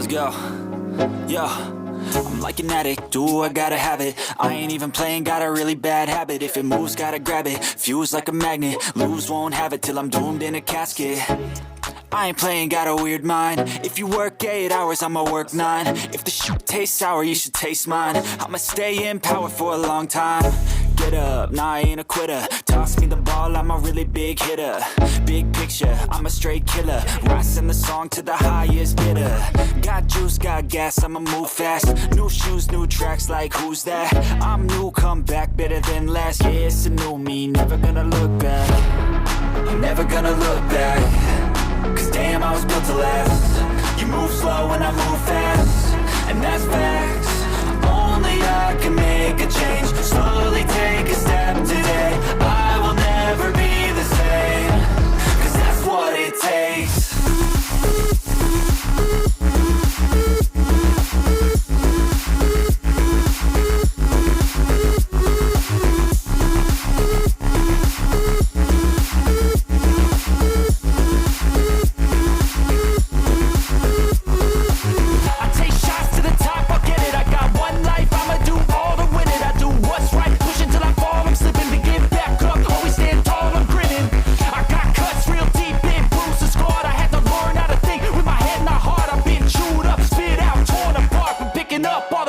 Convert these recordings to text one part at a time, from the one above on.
Let's go. Yo, I'm like an addict, do I gotta have it. I ain't even playing, got a really bad habit. If it moves, gotta grab it, fuse like a magnet. Lose, won't have it till I'm doomed in a casket. I ain't playing, got a weird mind. If you work 8 hours, I'ma work 9. If the shit tastes sour, you should taste mine. I'ma stay in power for a long time. Get up, nah, I ain't a quitter. Toss me the ball, I'm a really big hitter. Big picture, I'm a straight killer. Rising the song to the highest bidder. Got juice, got gas, I'ma move fast. New shoes, new tracks, like who's that? I'm new, come back better than last. Yeah, it's a new me, never gonna look back. I'm never gonna look back. Cause damn, I was built to last. You move slow and I move fast, and that's facts. Only I can make a change. Slowly take a step today. I will never be the same. Cause that's what it takes.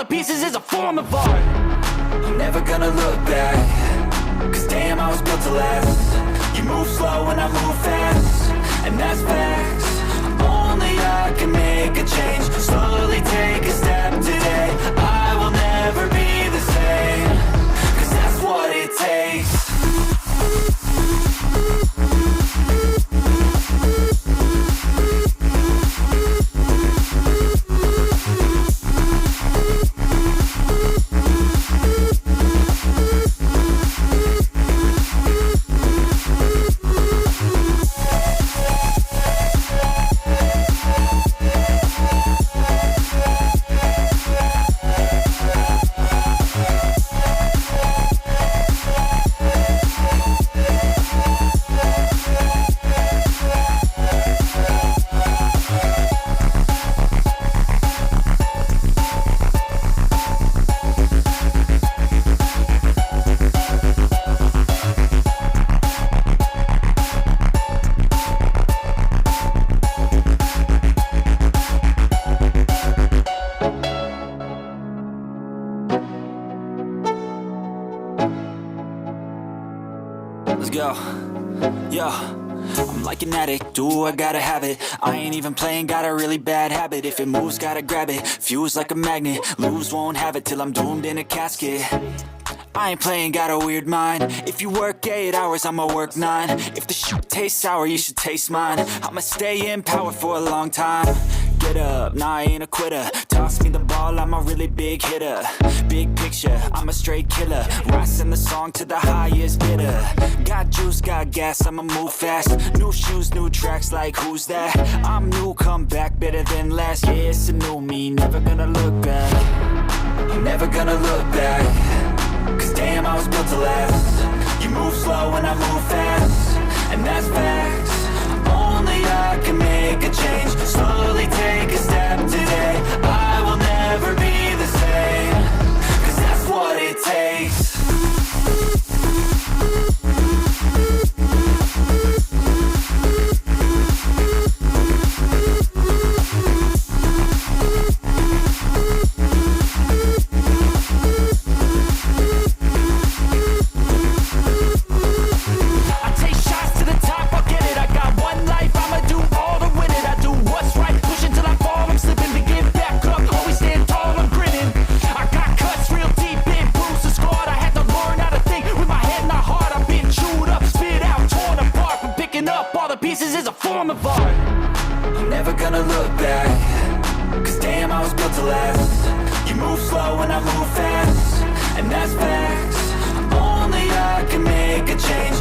Pieces is a form of art. I'm never gonna look back. Cause damn, I was built to last. You move slow and I move fast, and that's facts. Only I can make a change. Slowly take a step today. I will never be the same. Cause that's what it takes. Let's go. Yo, I'm like an addict, do I gotta have it. I ain't even playing, got a really bad habit. If it moves, gotta grab it, fuse like a magnet. Lose, won't have it till I'm doomed in a casket. I ain't playing, got a weird mind. If you work 8 hours, I'ma work 9. If the shit tastes sour, you should taste mine. I'ma stay in power for a long time. Get up, nah, I ain't a quitter. Toss me the ball, I'm a really big hitter. Big picture, I'm a straight killer. Rising the song to the highest bidder. Got juice, got gas, I'ma move fast. New shoes, new tracks, like who's that? I'm new, come back better than last. Yeah, it's a new me, never gonna look back. I'm never gonna look back. Cause damn, I was built to last. You move slow and I move fast, and that's facts. Only I can make a change. Slowly take a step today. I will never be the same. Cause that's what it takes. Pieces is a form of art. I'm never gonna look back. Cause damn, I was built to last. You move slow and I move fast, and that's facts. Only I can make a change.